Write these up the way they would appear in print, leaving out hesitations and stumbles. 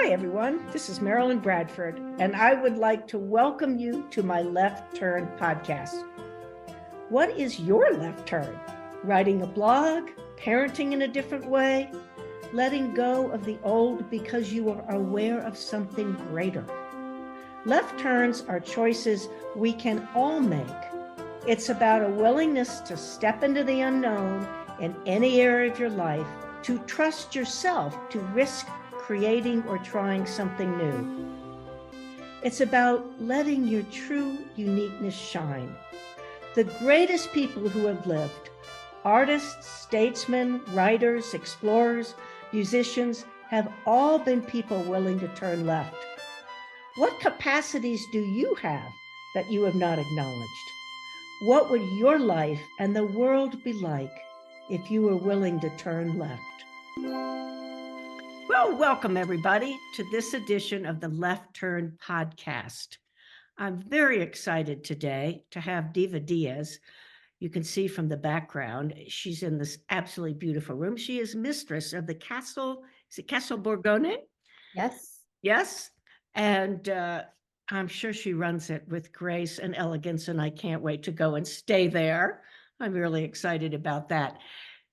Hi, everyone. This is Marilyn Bradford, and I would like to welcome you to my Left Turn podcast. What is your left turn? Writing a blog, parenting in a different way, letting go of the old because you are aware of something greater. Left turns are choices we can all make. It's about a willingness to step into the unknown in any area of your life, to trust yourself, to risk creating or trying something new. It's about letting your true uniqueness shine. The greatest people who have lived, artists, statesmen, writers, explorers, musicians, have all been people willing to turn left. What capacities do you have that you have not acknowledged? What would your life and the world be like if you were willing to turn left? Well, welcome everybody to this edition of the Left Turn podcast. I'm very excited today to have Diva Diaz. You can see from the background, she's in this absolutely beautiful room. She is mistress of the Castle, is it Castle Borgone? Yes. Yes. And I'm sure she runs it with grace and elegance, and I can't wait to go and stay there. I'm really excited about that.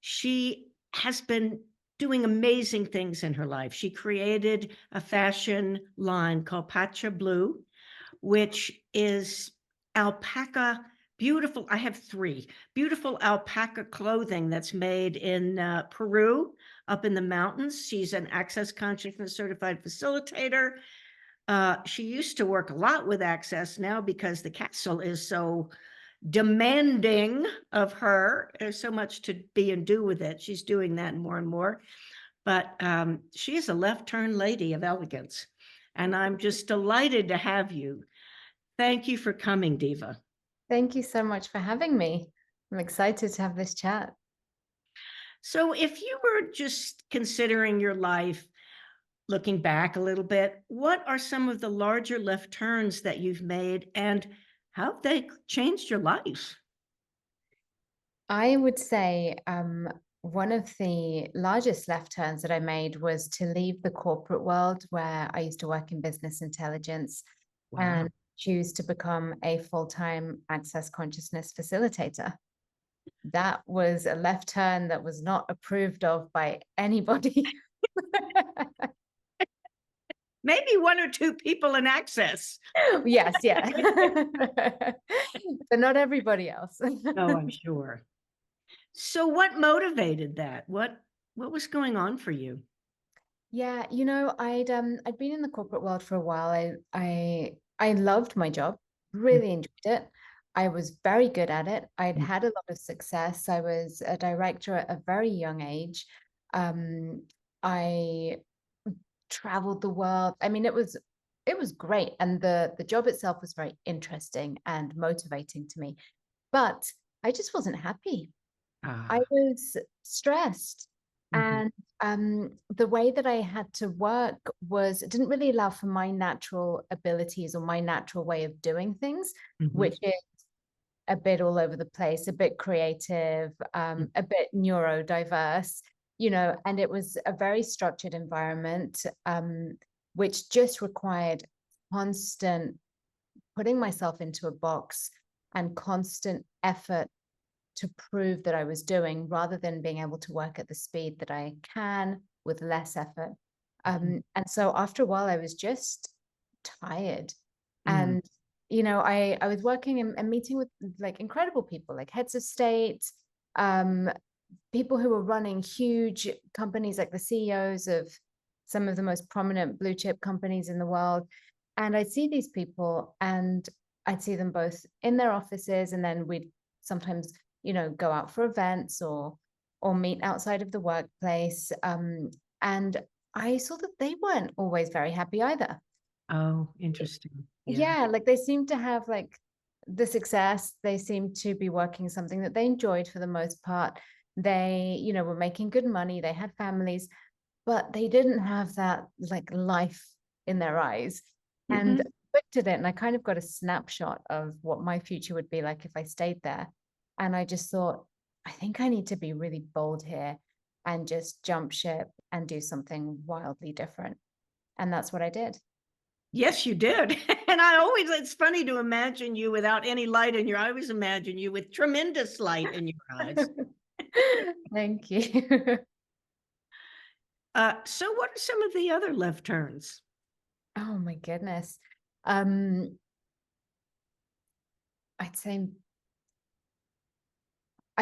She has been doing amazing things in her life. She created a fashion line called Pacha Blue, which is alpaca, beautiful. I have three beautiful alpaca clothing that's made in Peru, up in the mountains. She's an access consciousness certified facilitator. She used to work a lot with access. Now, because the castle is so demanding of her, there's so much to be and do with it. She's doing that more and more. But she is a left turn lady of elegance. And I'm just delighted to have you. Thank you for coming, Diva. Thank you so much for having me. I'm excited to have this chat. So if you were just considering your life, looking back a little bit, what are some of the larger left turns that you've made and how have they changed your life? I would say one of the largest left turns that I made was to leave the corporate world where I used to work in business intelligence and choose to become a full-time access consciousness facilitator. That was a left turn that was not approved of by anybody. Maybe one or two people in access. Yes, yeah. But not everybody else. Oh, I'm sure. So what motivated that? What was going on for you? Yeah, I'd been in the corporate world for a while. I loved my job, really enjoyed it. I was very good at it. I'd had a lot of success. I was a director at a very young age. I traveled the world. I mean, it was great. And the job itself was very interesting and motivating to me. But I just wasn't happy. I was stressed. And the way that I had to work it didn't really allow for my natural abilities or my natural way of doing things, which is a bit all over the place, a bit creative, a bit neurodiverse, and it was a very structured environment, which just required constant putting myself into a box and constant effort to prove that I was doing rather than being able to work at the speed that I can with less effort. And so after a while, I was just tired. And, I was working and meeting with like incredible people, like heads of state, people who were running huge companies, like the CEOs of some of the most prominent blue chip companies in the world. And I'd see these people and I'd see them both in their offices, and then we'd sometimes go out for events or meet outside of the workplace. And I saw that they weren't always very happy either. Oh, interesting. Yeah, like they seemed to have like the success. They seemed to be working something that they enjoyed for the most part. They, were making good money. They had families, but they didn't have that like life in their eyes. And I looked at it and I kind of got a snapshot of what my future would be like if I stayed there. And I just thought, I think I need to be really bold here and just jump ship and do something wildly different. And that's what I did. Yes, you did. And it's funny to imagine you without any light in your, I always imagine you with tremendous light in your eyes. Thank you. So what are some of the other left turns? Oh my goodness. I'd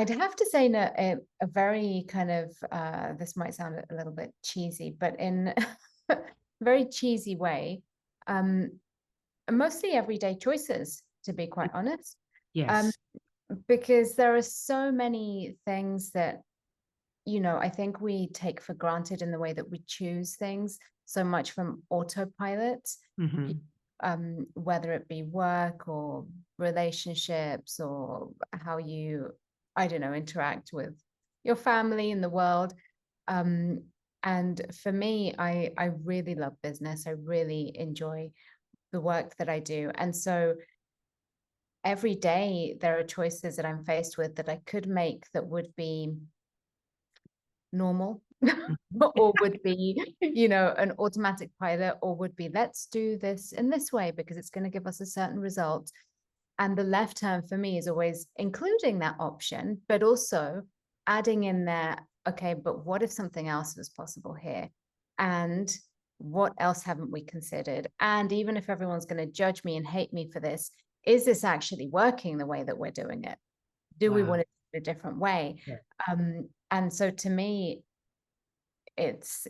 have to say in a very kind of, this might sound a little bit cheesy, but in a very cheesy way, mostly everyday choices, to be quite honest. Yes. Because there are so many things that, I think we take for granted in the way that we choose things so much from autopilot, whether it be work or relationships or how you, I don't know, interact with your family in the world. And for me, I really love business. I really enjoy the work that I do. And so every day there are choices that I'm faced with that I could make that would be normal or would be, an automatic pilot, or would be, let's do this in this way because it's going to give us a certain result. And the left turn for me is always including that option, but also adding in there, okay, but what if something else was possible here? And what else haven't we considered? And even if everyone's going to judge me and hate me for this, is this actually working the way that we're doing it? Do we want to do it a different way? Yeah. And so to me, it's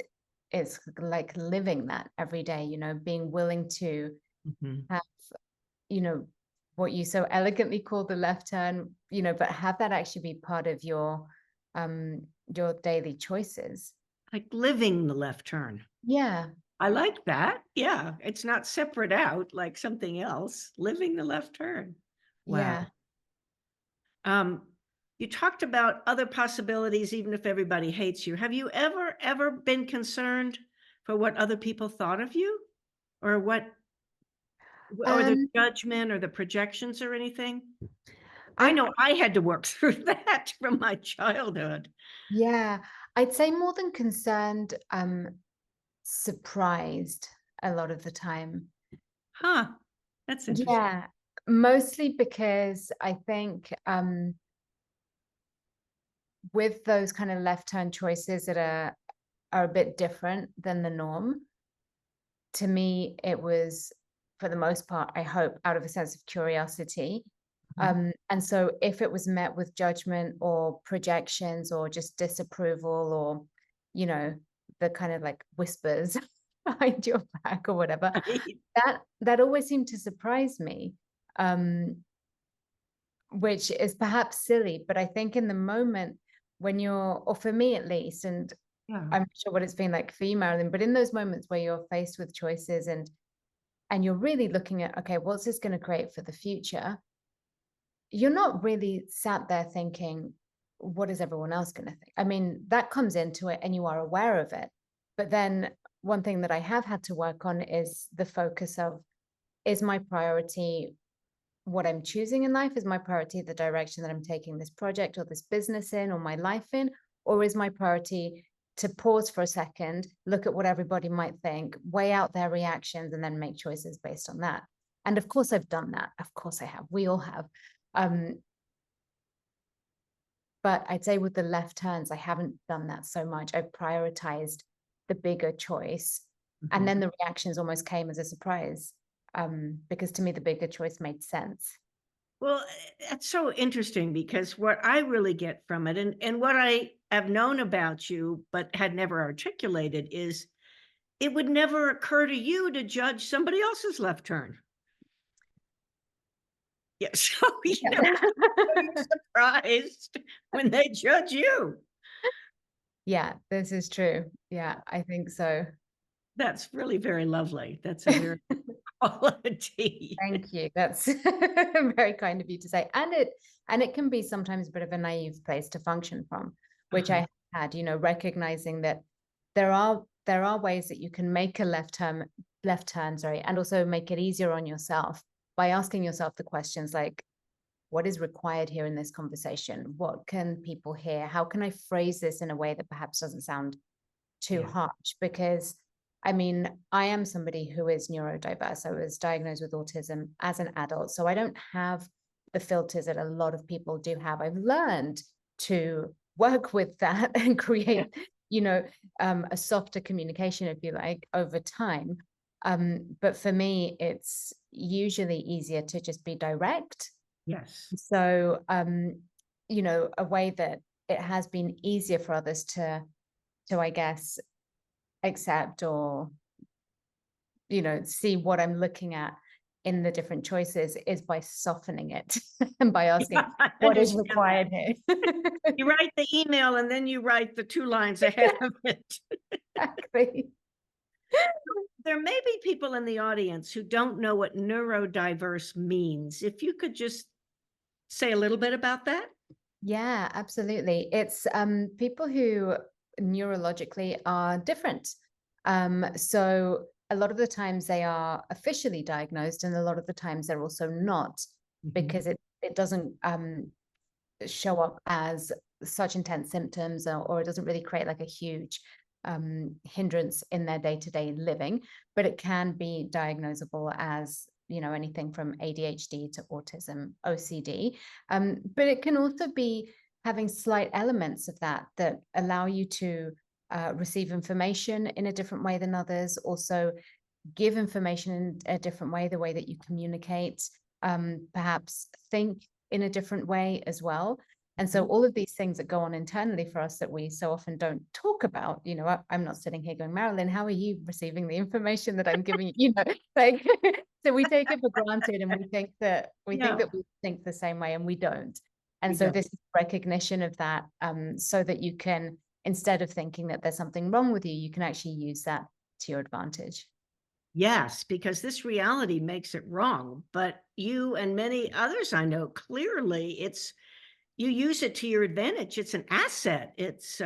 like living that every day, being willing to have, what you so elegantly call the left turn, but have that actually be part of your daily choices. Like living the left turn. Yeah. I like that. Yeah. It's not separate out like something else. Living the left turn. Wow. Yeah. You talked about other possibilities, even if everybody hates you. Have you ever been concerned for what other people thought of you, or the judgment or the projections or anything? I know I had to work through that from my childhood. Yeah, I'd say more than concerned, surprised a lot of the time. Huh. That's interesting. Yeah, mostly because I think with those kind of left turn choices that are a bit different than the norm, to me, it was, for the most part, I hope, out of a sense of curiosity. And so if it was met with judgment or projections or just disapproval or, the kind of like whispers behind your back or whatever, that always seemed to surprise me, which is perhaps silly, but I think in the moment when or for me at least, and Yeah. I'm not sure what it's been like for you, Marilyn, but in those moments where you're faced with choices and you're really looking at, okay, what's this going to create for the future? You're not really sat there thinking, what is everyone else going to think? I mean, that comes into it and you are aware of it. But then one thing that I have had to work on is the focus of, is my priority what I'm choosing in life? Is my priority the direction that I'm taking this project or this business in or my life in? Or is my priority to pause for a second, look at what everybody might think, weigh out their reactions, and then make choices based on that? And of course I've done that. Of course I have. We all have. But I'd say with the left turns, I haven't done that so much. I've prioritized the bigger choice. And then the reactions almost came as a surprise, because to me, the bigger choice made sense. Well, that's so interesting, because what I really get from it, and what I have known about you but had never articulated, is it would never occur to you to judge somebody else's left turn. Yeah, so you're surprised when they judge you. Yeah, this is true. Yeah, I think so. That's really very lovely. That's a very quality. Thank you. That's very kind of you to say. And it can be sometimes a bit of a naive place to function from, which I had, recognizing that there are ways that you can make a left turn, and also make it easier on yourself by asking yourself the questions like, what is required here in this conversation? What can people hear? How can I phrase this in a way that perhaps doesn't sound too harsh? Because I mean, I am somebody who is neurodiverse. I was diagnosed with autism as an adult, so I don't have the filters that a lot of people do have. I've learned to work with that and create, a softer communication, if you like, over time. But for me, it's usually easier to just be direct. Yes. So, a way that it has been easier for others to, I guess, accept or, see what I'm looking at in the different choices is by softening it and by asking what is required here. You write the email and then you write the 2 lines ahead of it. Exactly. There may be people in the audience who don't know what neurodiverse means. If you could just say a little bit about that? Yeah, absolutely. It's people who neurologically are different. So a lot of the times they are officially diagnosed, and a lot of the times they're also not, because it doesn't show up as such intense symptoms, or it doesn't really create like a huge hindrance in their day-to-day living, but it can be diagnosable as anything from ADHD to autism, OCD. But it can also be having slight elements of that allow you to receive information in a different way than others, also give information in a different way, the way that you communicate, perhaps think in a different way as well. And so all of these things that go on internally for us that we so often don't talk about, I'm not sitting here going, Marilyn, how are you receiving the information that I'm giving you? Like, so we take it for granted, and we think that we think the same way, and we don't. And so this is recognition of that, so that you can, instead of thinking that there's something wrong with you, you can actually use that to your advantage. Yes, because this reality makes it wrong. But you and many others I know, clearly you use it to your advantage. It's an asset. It's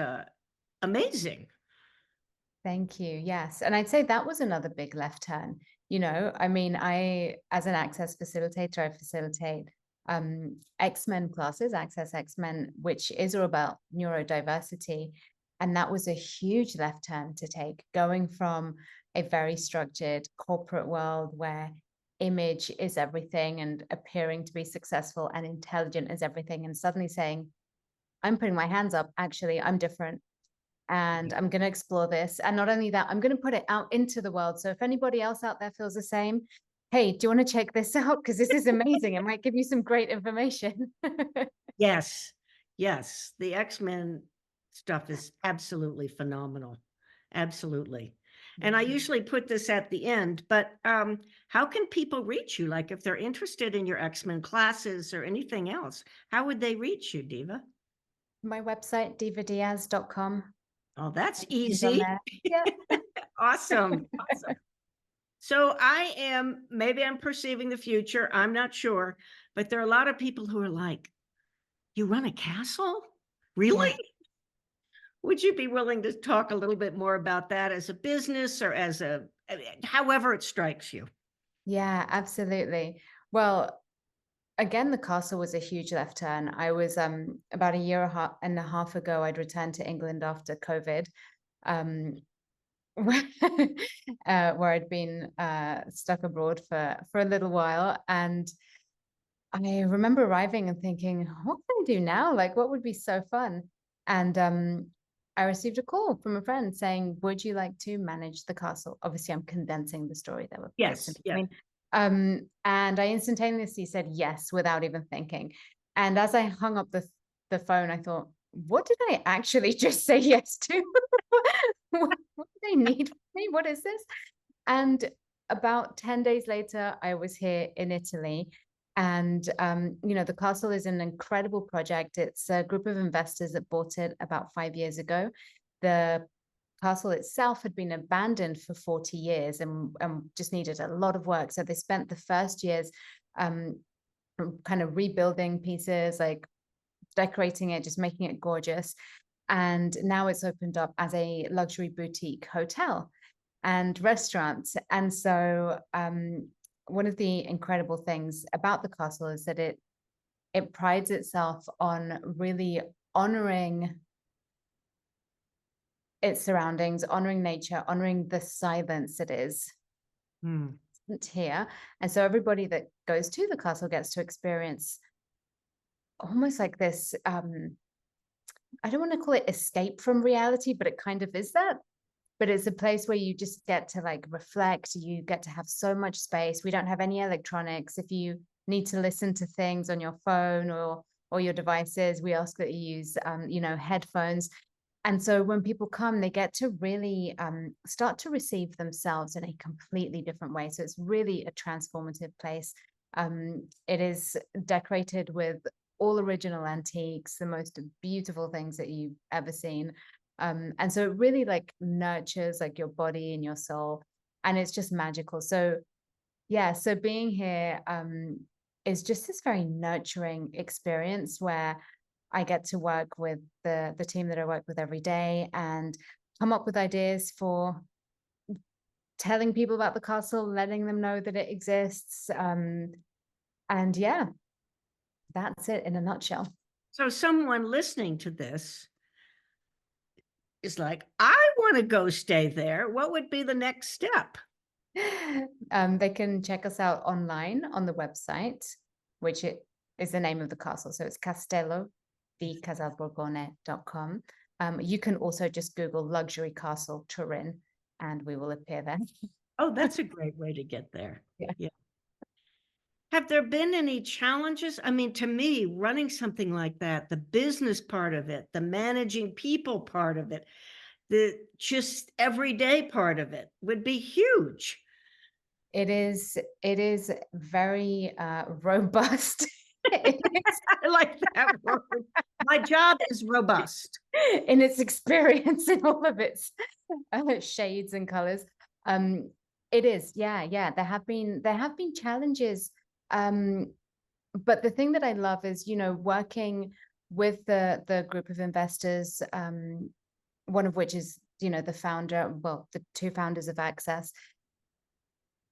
amazing. Thank you. Yes. And I'd say that was another big left turn. I mean, as an access facilitator, I facilitate X-Men classes, Access X-Men, which is all about neurodiversity. And that was a huge left turn to take, going from a very structured corporate world where image is everything and appearing to be successful and intelligent is everything, and suddenly saying, I'm putting my hands up, actually, I'm different. And I'm going to explore this. And not only that, I'm going to put it out into the world. So if anybody else out there feels the same, hey, do you want to check this out? Because this is amazing. It might give you some great information. Yes. Yes. The X-Men stuff is absolutely phenomenal. Absolutely. And I usually put this at the end, but how can people reach you? Like if they're interested in your X-Men classes or anything else, how would they reach you, Diva? My website, divadiaz.com. Oh, that's easy. Yeah. Awesome. Awesome. So maybe I'm perceiving the future. I'm not sure, but there are a lot of people who are like, you run a castle? Really? Yeah. Would you be willing to talk a little bit more about that as a business or however it strikes you? Yeah, absolutely. Well, again, the castle was a huge left turn. I was about a year and a half ago, I'd returned to England after COVID, where I'd been stuck abroad for a little while. And I remember arriving and thinking, what can I do now? Like, what would be so fun? And I received a call from a friend saying, would you like to manage the castle? Obviously, I'm condensing the story. There were bits in between. And I instantaneously said yes without even thinking. And as I hung up the phone, I thought, what did I actually just say yes to? What do they need from me? What is this? And about 10 days later, I was here in Italy. And, the castle is an incredible project. It's a group of investors that bought it about 5 years ago. The castle itself had been abandoned for 40 years and just needed a lot of work. So they spent the first years kind of rebuilding pieces, like decorating it, just making it gorgeous. And now it's opened up as a luxury boutique hotel and restaurant. And so one of the incredible things about the castle is that it prides itself on really honoring its surroundings, honoring nature, honoring the silence that is here. And so everybody that goes to the castle gets to experience almost like this, I don't want to call it escape from reality, but it kind of is that. But it's a place where you just get to like reflect. You get to have so much space. We don't have any electronics. If you need to listen to things on your phone or your devices, we ask that you use, headphones. And so when people come, they get to really start to receive themselves in a completely different way. So it's really a transformative place. It is decorated with all original antiques, the most beautiful things that you've ever seen. And so it really like nurtures like your body and your soul, and it's just magical. So yeah, so being here is just this very nurturing experience where I get to work with the team that I work with every day and come up with ideas for telling people about the castle, letting them know that it exists. And yeah, that's it in a nutshell. So someone listening to this is like, I want to go stay there. What would be the next step? They can check us out online on the website, which is the name of the castle. So it's castellodicasalborgone.com. You can also just Google luxury castle Turin and we will appear there. Oh, that's a great way to get there. Yeah. Have there been any challenges? I mean, to me, running something like that, the business part of it, the managing people part of it, the just everyday part of it would be huge. It is very robust. I like that word. My job is robust. In its experience, in all of its shades and colors. It is, yeah. There have been challenges. But the thing that I love is, working with the group of investors, one of which is, the founder, well, the two founders of Access.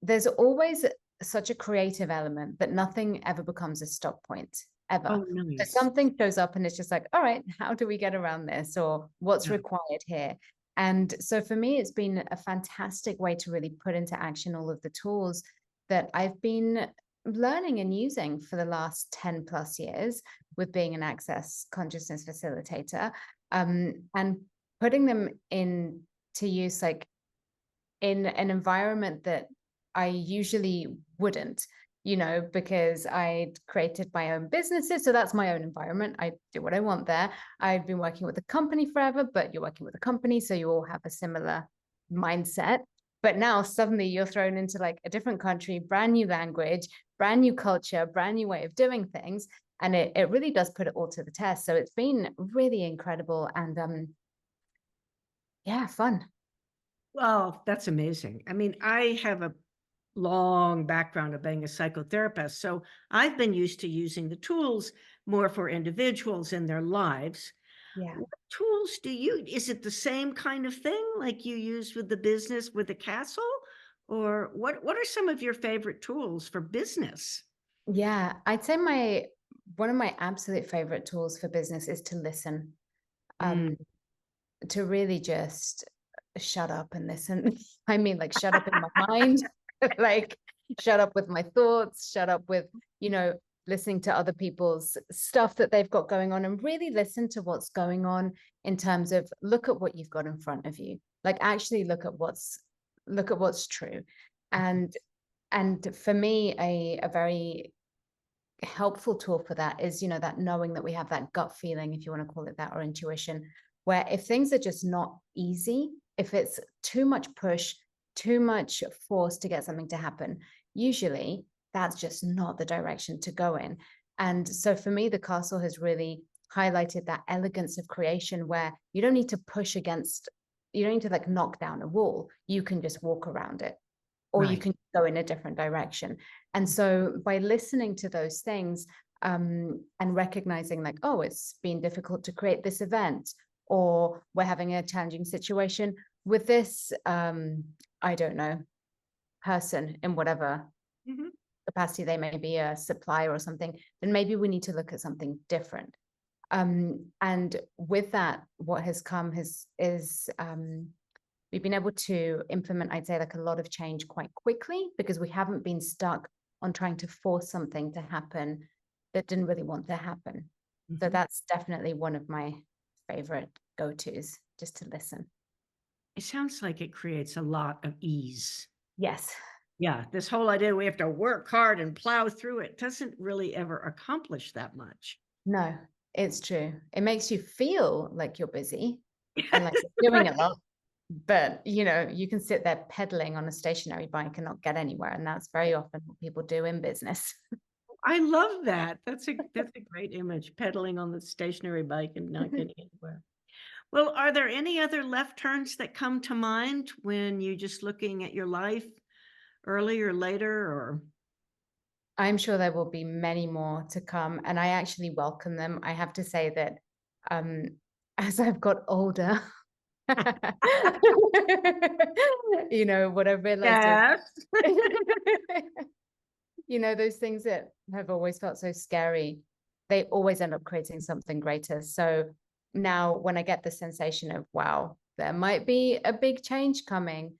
There's always such a creative element that nothing ever becomes a stop point, ever. Oh, nice. So something shows up and it's just like, all right, how do we get around this? Or what's required here? And so for me, it's been a fantastic way to really put into action all of the tools that I've been learning and using for the last 10 plus years with being an Access consciousness facilitator, and putting them into use like in an environment that I usually wouldn't, because I'd created my own businesses. So that's my own environment. I do what I want there. I've been working with a company forever, but you're working with a company, so you all have a similar mindset. But now suddenly you're thrown into like a different country, brand new language, brand new culture, brand new way of doing things. And it really does put it all to the test. So it's been really incredible and fun. Well, that's amazing. I mean, I have a long background of being a psychotherapist, so I've been used to using the tools more for individuals in their lives. Yeah. What tools is it the same kind of thing like you use with the business with the castle? Or what are some of your favorite tools for business? Yeah, I'd say one of my absolute favorite tools for business is to listen. To really just shut up and listen. I mean, like shut up in my mind, like shut up with my thoughts, shut up with, listening to other people's stuff that they've got going on and really listen to what's going on in terms of look at what you've got in front of you. Like actually look at what's true. And for me, a very helpful tool for that is, that knowing that we have that gut feeling, if you want to call it that, or intuition, where if things are just not easy, if it's too much push, too much force to get something to happen, usually that's just not the direction to go in. And so for me, the castle has really highlighted that elegance of creation where you don't need to push against, you don't need to like knock down a wall. You can just walk around it, or you can go in a different direction. And so by listening to those things, and recognizing like, oh, it's been difficult to create this event, or we're having a challenging situation with this, I don't know, person in whatever capacity they may be, a supplier or something, then maybe we need to look at something different. And with that, what has come is we've been able to implement, I'd say, like a lot of change quite quickly, because we haven't been stuck on trying to force something to happen that didn't really want to happen. So that's definitely one of my favorite go-tos, just to listen. It sounds like it creates a lot of ease. Yes. Yeah, this whole idea we have to work hard and plow through it doesn't really ever accomplish that much. No, it's true. It makes you feel like you're busy and like you're doing a lot, but you can sit there pedaling on a stationary bike and not get anywhere. And that's very often what people do in business. I love that. That's a great image, pedaling on the stationary bike and not getting anywhere. Well, are there any other left turns that come to mind when you're just looking at your life early or later, or? I'm sure there will be many more to come, and I actually welcome them. I have to say that as I've got older, what I've realized is, those things that have always felt so scary, they always end up creating something greater. So now when I get the sensation of, wow, there might be a big change coming,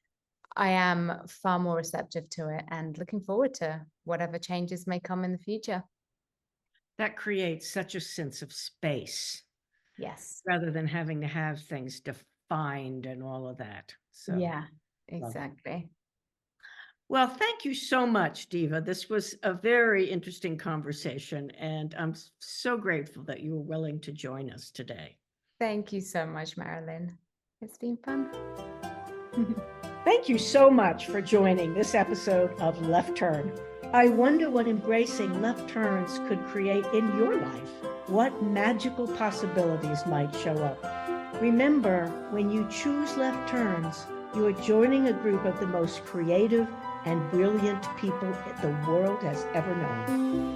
I am far more receptive to it and looking forward to whatever changes may come in the future. That creates such a sense of space. Yes. Rather than having to have things defined and all of that. So yeah, exactly. Well, thank you so much, Diva. This was a very interesting conversation, and I'm so grateful that you were willing to join us today. Thank you so much, Marilyn. It's been fun. Thank you so much for joining this episode of Left Turn. I wonder what embracing left turns could create in your life. What magical possibilities might show up. Remember, when you choose left turns, you are joining a group of the most creative and brilliant people the world has ever known.